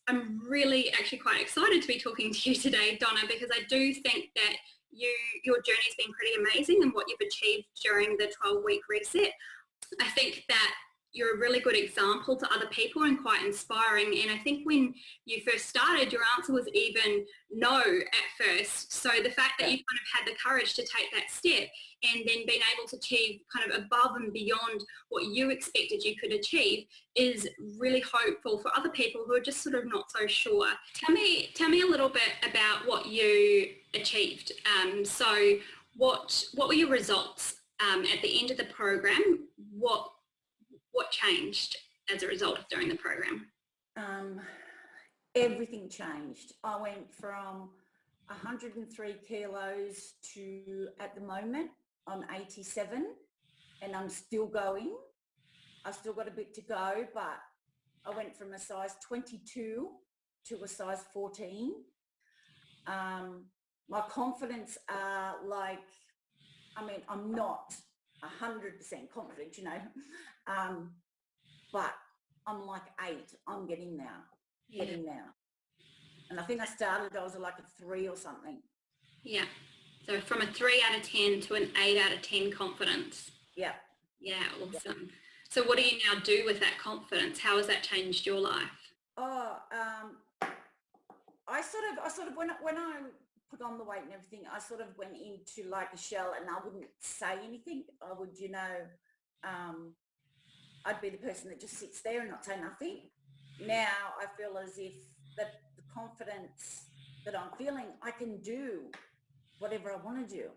I'm really actually quite excited to be talking to you today, Donna, because I do think that your journey's been pretty amazing and what you've achieved during the 12-week reset. I think that you're a really good example to other people and quite inspiring. And I think when you first started, your answer was even no at first. So the fact that you kind of had the courage to take that step and then being able to achieve kind of above and beyond what you expected you could achieve is really hopeful for other people who are just sort of not so sure. Tell me a little bit about what you achieved. So what were your results at the end of the program? What changed as a result of doing the program? Everything changed. I went from 103 kilos to, at the moment, I'm 87 and I'm still going. I've still got a bit to go, but I went from a size 22 to a size 14. My confidence are like, I'm not 100% confident, but I'm like 8. I'm getting there, heading there. And I think I was like a 3 or something. Yeah. So from a 3 out of 10 to an 8 out of 10 confidence. Yeah. Yeah, awesome. Yeah. So what do you now do with that confidence? How has that changed your life? I sort of when I put on the weight and everything, I sort of went into like a shell and I wouldn't say anything. I would, I'd be the person that just sits there and not say nothing. Now I feel as if the confidence that I'm feeling, I can do whatever I want to do.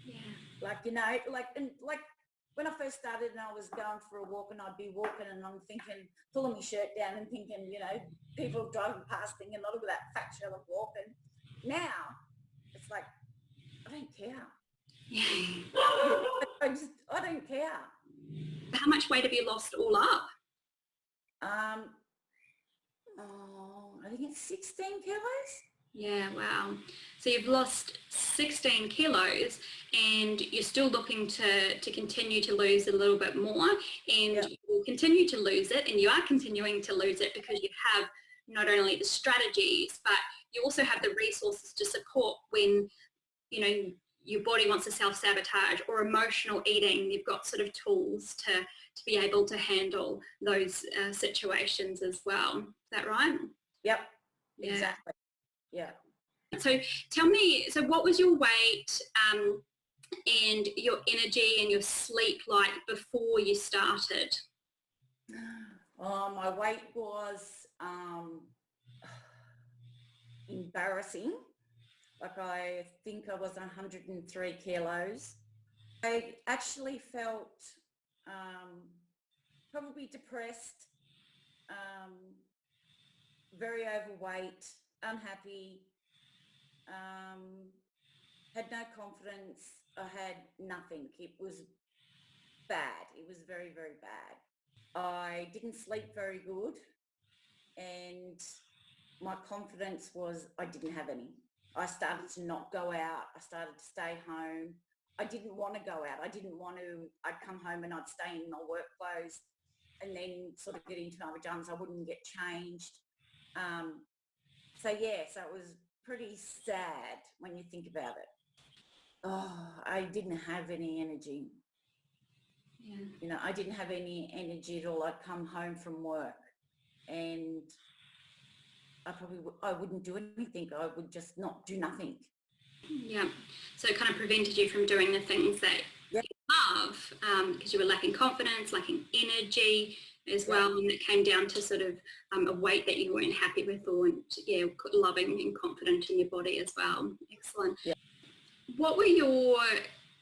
Yeah. Like when I first started and I was going for a walk and I'd be walking and I'm thinking, pulling my shirt down and thinking, people driving past thinking, look at that fat shell of walking. Now it's like, I don't care. I don't care. How much weight have you lost all up? I think it's 16 kilos. Yeah, wow. So you've lost 16 kilos and you're still looking to continue to lose a little bit more, and you will continue to lose it, and you are continuing to lose it because you have not only the strategies, but you also have the resources to support when, your body wants to self-sabotage or emotional eating. You've got sort of tools to be able to handle those situations as well. Is that right? Yep, yeah. Exactly. Yeah. So tell me, what was your weight and your energy and your sleep like before you started? My weight was embarrassing. Like I think I was 103 kilos. I actually felt probably depressed, very overweight, unhappy, had no confidence. I had nothing. It was bad. It was very, very bad. I didn't sleep very good, and my confidence was I didn't have any. I started to not go out. I started to stay home. I didn't want to go out. I'd come home and I'd stay in my work clothes and then sort of get into my pajamas. I wouldn't get changed. So it was pretty sad when you think about it. I didn't have any energy. Yeah. I didn't have any energy at all. I'd come home from work and I wouldn't do anything. I would just not do nothing. Yeah. So it kind of prevented you from doing the things that you love because you were lacking confidence, lacking energy as well, and it came down to sort of a weight that you weren't happy with, or loving and confident in your body as well. Excellent. Yeah. What were your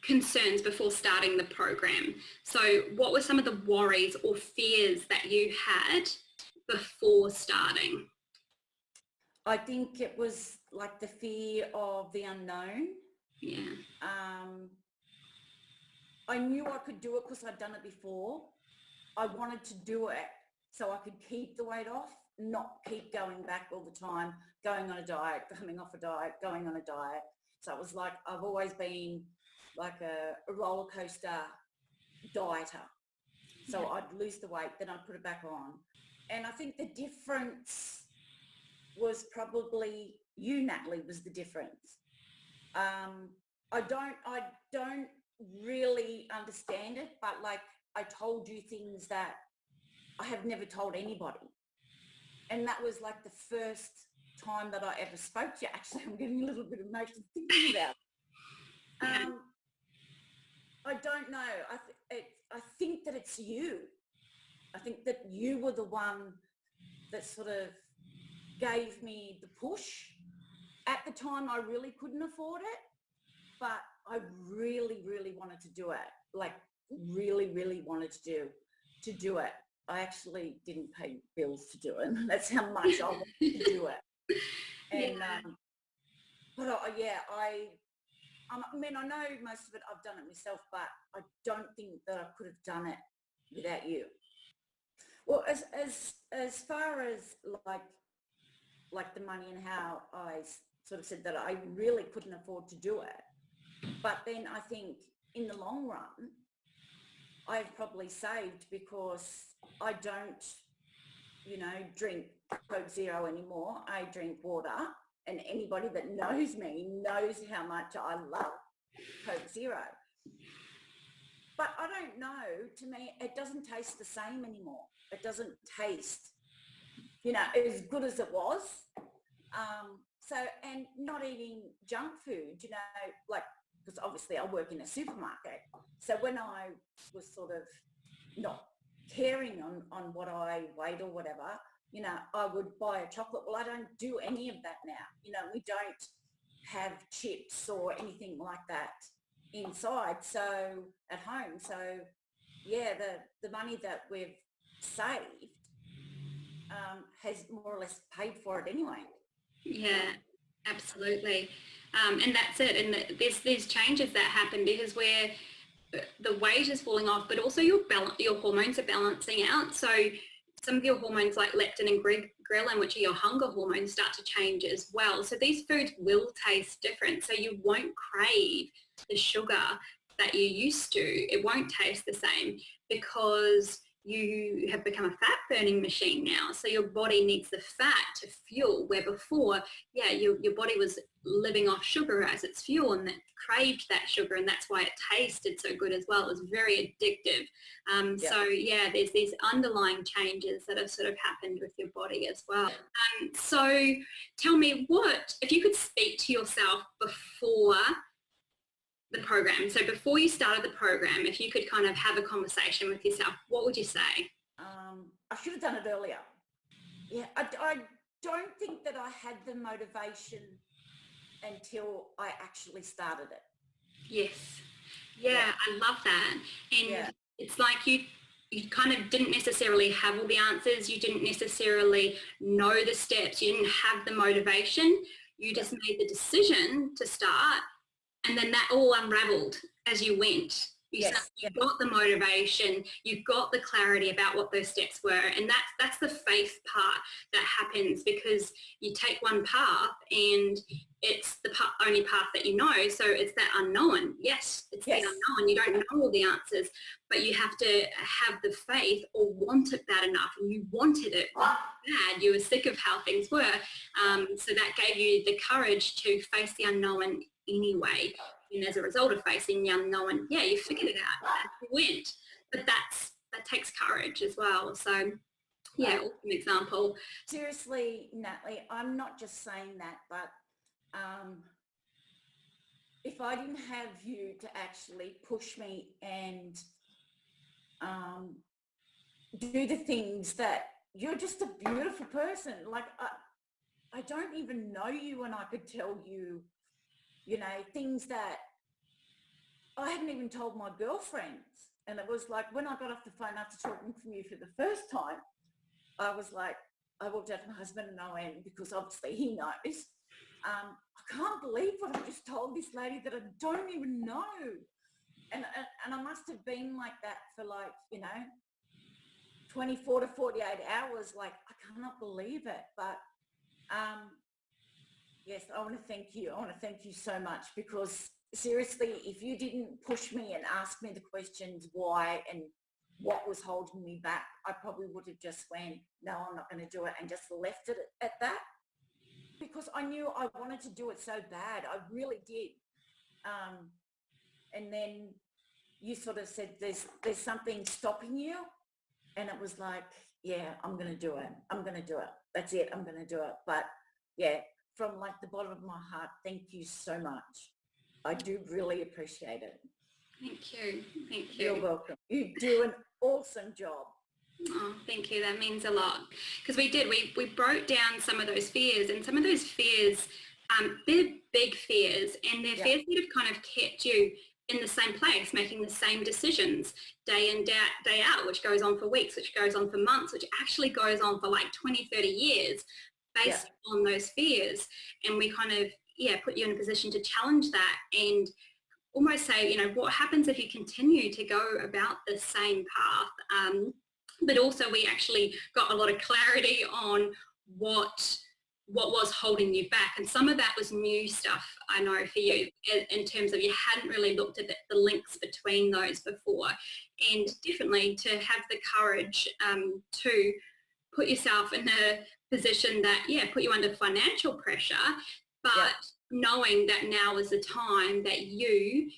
concerns before starting the program? So what were some of the worries or fears that you had before starting? I think it was like the fear of the unknown. Yeah. I knew I could do it because I'd done it before. I wanted to do it so I could keep the weight off, not keep going back all the time, going on a diet, coming off a diet, going on a diet. So it was like I've always been like a roller coaster dieter. So I'd lose the weight, then I'd put it back on. And I think the difference was probably you, Natalie, was the difference. I don't really understand it, but like I told you things that I have never told anybody. And that was like the first time that I ever spoke to you. Actually, I'm getting a little bit emotional thinking about it. I don't know. I think that it's you. I think that you were the one that sort of gave me the push. At the time, I really couldn't afford it, but I really, really wanted to do it. Like really, really wanted to do it. I actually didn't pay bills to do it. That's how much I wanted to do it. And but I mean, I know most of it I've done it myself, but I don't think that I could have done it without you. Well, as far as like the money and how I sort of said that I really couldn't afford to do it, but then I think in the long run, I've probably saved because I don't, drink Coke Zero anymore. I drink water, and anybody that knows me knows how much I love Coke Zero. But I don't know, to me, it doesn't taste the same anymore. It doesn't taste, as good as it was. So, and not eating junk food, like, because obviously I work in a supermarket. So when I was sort of not caring on what I weighed or whatever, I would buy a chocolate. Well, I don't do any of that now. We don't have chips or anything like that inside, so at home. So yeah, the money that we've saved has more or less paid for it anyway. Yeah, absolutely. And that's it. And there's changes that happen because the weight is falling off, but also your hormones are balancing out. So some of your hormones like leptin and ghrelin, which are your hunger hormones, start to change as well. So these foods will taste different. So you won't crave the sugar that you used to. It won't taste the same because you have become a fat burning machine now. So your body needs the fat to fuel, where before, your body was living off sugar as its fuel and that craved that sugar, and that's why it tasted so good as well. It was very addictive. So there's these underlying changes that have sort of happened with your body as well. So tell me, if you could speak to yourself before the program. So before you started the program, if you could kind of have a conversation with yourself, what would you say? I should have done it earlier. Yeah, I don't think that I had the motivation until I actually started it. Yes. Yeah. I love that. And it's like you kind of didn't necessarily have all the answers. You didn't necessarily know the steps. You didn't have the motivation. You just made the decision to start. And then that all unraveled as you went. You got the motivation, you got the clarity about what those steps were. And that's the faith part that happens, because you take one path and it's the only path that you know. So it's that unknown. Yes, it's the unknown. You don't know all the answers, but you have to have the faith or want it bad enough. And you wanted it bad. You were sick of how things were. So that gave you the courage to face the unknown anyway. And as a result of facing the unknown, you figured it out as you went. But that takes courage as well. So awesome example. Seriously, Natalie, I'm not just saying that, but if I didn't have you to actually push me and do the things that you're just a beautiful person. Like I don't even know you, and I could tell you, things that I hadn't even told my girlfriends. And it was like when I got off the phone after talking from you for the first time, I was like, I walked out to my husband and I went, because obviously he knows, I can't believe what I just told this lady that I don't even know. And I must have been like that for 24 to 48 hours. Like, I cannot believe it. But yes, I want to thank you. I want to thank you so much, because seriously, if you didn't push me and ask me the questions why and what was holding me back, I probably would have just went, no, I'm not going to do it, and just left it at that. because I knew I wanted to do it so bad. I really did. And then you sort of said, there's something stopping you. And it was like, yeah, I'm going to do it. I'm going to do it. That's it. I'm going to do it. But yeah, from like the bottom of my heart, thank you so much. I do really appreciate it. Thank you. Thank you. You're welcome. You do an awesome job. Oh, thank you. That means a lot. Because we broke down some of those fears, and some of those fears, they're big fears, and they're fears that have kind of kept you in the same place, making the same decisions day in, day out, which goes on for weeks, which goes on for months, which actually goes on for like 20, 30 years based on those fears. And we kind of, put you in a position to challenge that and almost say, you know, what happens if you continue to go about the same path? But also we actually got a lot of clarity on what was holding you back. And some of that was new stuff, I know, for you, in terms of you hadn't really looked at the links between those before. And definitely to have the courage to put yourself in a position that, put you under financial pressure, but knowing that now is the time that you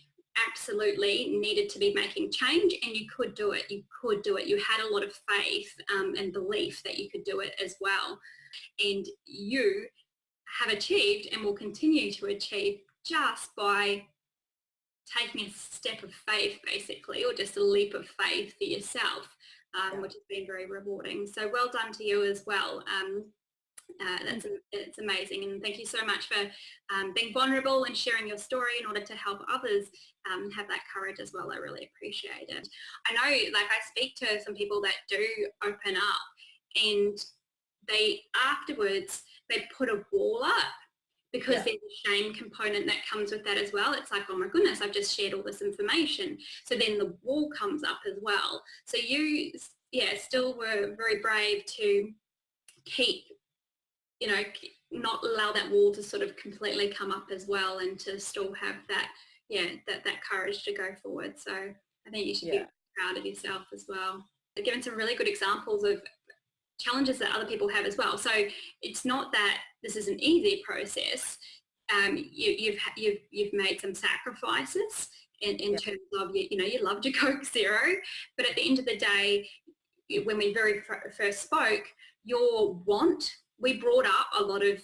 absolutely needed to be making change, and you could do it. You could do it. You had a lot of faith and belief that you could do it as well. And you have achieved and will continue to achieve just by taking a step of faith, basically, or just a leap of faith for yourself, which has been very rewarding. So well done to you as well. It's amazing, and thank you so much for being vulnerable and sharing your story in order to help others have that courage as well. I really appreciate it. I know, like, I speak to some people that do open up, and they afterwards they put a wall up because there's a shame component that comes with that as well. It's like, oh my goodness, I've just shared all this information. So then the wall comes up as well. So you, still were very brave to keep, not allow that wall to sort of completely come up as well, and to still have that, that courage to go forward. So I think you should be proud of yourself as well. I've given some really good examples of challenges that other people have as well. So it's not that this is an easy process. You've made some sacrifices in terms of, you loved your Coke Zero, but at the end of the day, when we very first spoke, your want, we brought up a lot of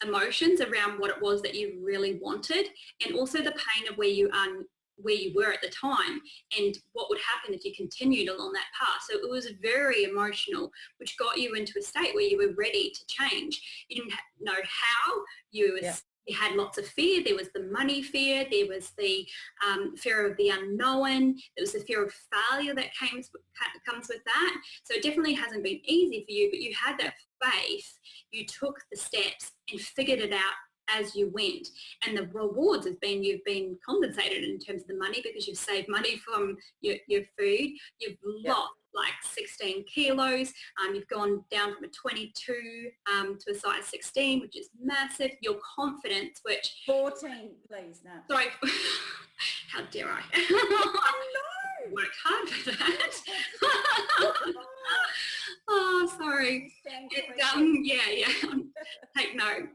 emotions around what it was that you really wanted, and also the pain of where you were at the time and what would happen if you continued along that path. So it was very emotional, which got you into a state where you were ready to change. You didn't know how. You had lots of fear. There was the money fear. There was the fear of the unknown. There was the fear of failure that comes with that. So it definitely hasn't been easy for you, but you had that faith. You took the steps and figured it out as you went, and the rewards have been, you've been compensated in terms of the money, because you've saved money from your food. You've lost like 16 kilos. You've gone down from a 22 to a size 16, which is massive. Your confidence, which 14, please. No, sorry, how dare I? I know. Work hard for that. Oh, sorry. Take note.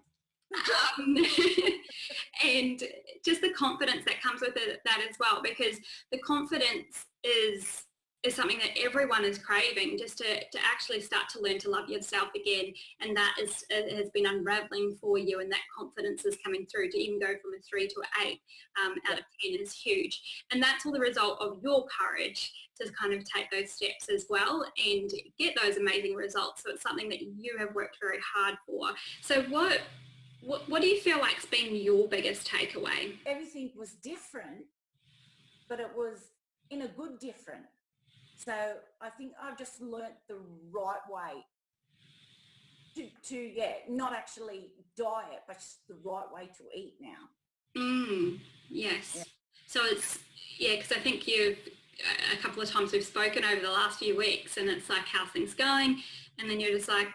And just the confidence that comes with that as well, because the confidence is something that everyone is craving, just to actually start to learn to love yourself again. And that has been unraveling for you, and that confidence is coming through. To even go from a 3 to an 8 out of 10 is huge. And that's all the result of your courage to kind of take those steps as well and get those amazing results. So it's something that you have worked very hard for. So what do you feel like's been your biggest takeaway? Everything was different, but it was in a good different. So I think I've just learnt the right way to not actually diet, but just the right way to eat now. Yes. Yeah. So it's, because I think you've, a couple of times we've spoken over the last few weeks, and it's like, how's things going? And then you're just like,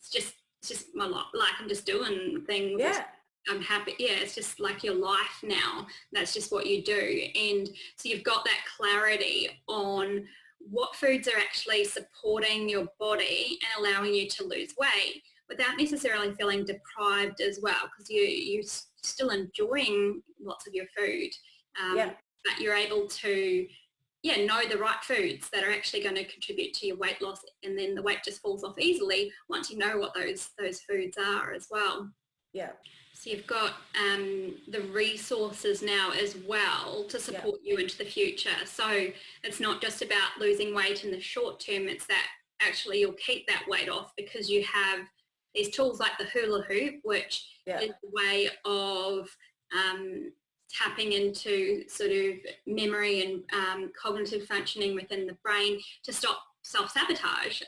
it's just my life. Like, I'm just doing things. Yeah. I'm happy. Yeah, it's just like your life now. That's just what you do. And so you've got that clarity on what foods are actually supporting your body and allowing you to lose weight, without necessarily feeling deprived as well, because you're still enjoying lots of your food, but you're able to know the right foods that are actually going to contribute to your weight loss, and then the weight just falls off easily once you know what those foods are as well. Yeah. So you've got the resources now as well to support you into the future. So it's not just about losing weight in the short term, it's that actually you'll keep that weight off because you have these tools like the hula hoop, which is a way of tapping into sort of memory and cognitive functioning within the brain to stop self-sabotage.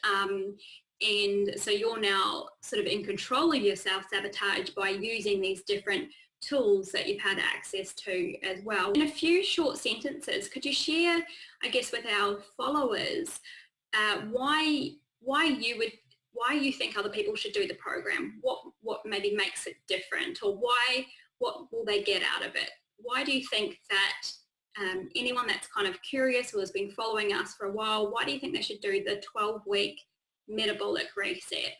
And so you're now sort of in control of your self-sabotage by using these different tools that you've had access to as well. In a few short sentences, could you share, I guess, with our followers why you think other people should do the program? What maybe makes it different, or what will they get out of it? Why do you think that anyone that's kind of curious or has been following us for a while, why do you think they should do the 12-week metabolic reset?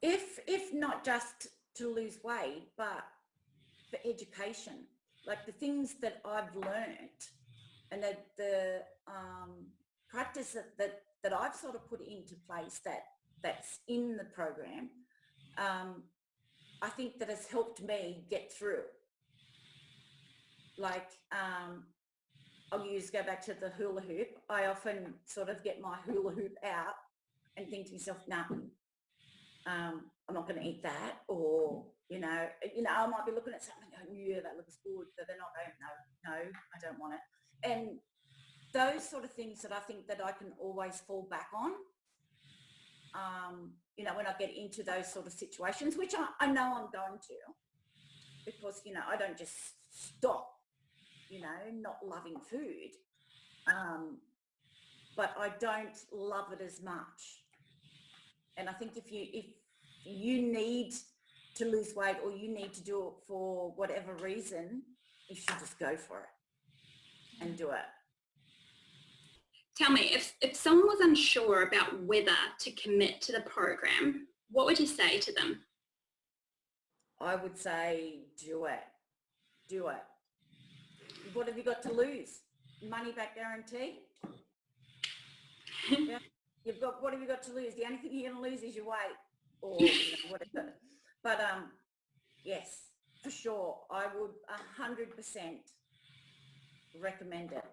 If not just to lose weight, but for education, like the things that I've learned and the practice that I've sort of put into place that's in the program, I think that has helped me get through. Like, I'll go back to the hula hoop. I often sort of get my hula hoop out and think to myself, nah, I'm not going to eat that. Or, I might be looking at something and going, yeah, that looks good. But they're not going, no, I don't want it. And those sort of things that I think that I can always fall back on, when I get into those sort of situations, which I know I'm going to, because, I don't just stop, not loving food. But I don't love it as much. And I think if you need to lose weight, or you need to do it for whatever reason, you should just go for it and do it. Tell me, if someone was unsure about whether to commit to the program, what would you say to them? I would say, do it. Do it. What have you got to lose? Money back guarantee? Yeah. What have you got to lose? The only thing you're going to lose is your weight, or whatever. But yes, for sure, I would 100% recommend it.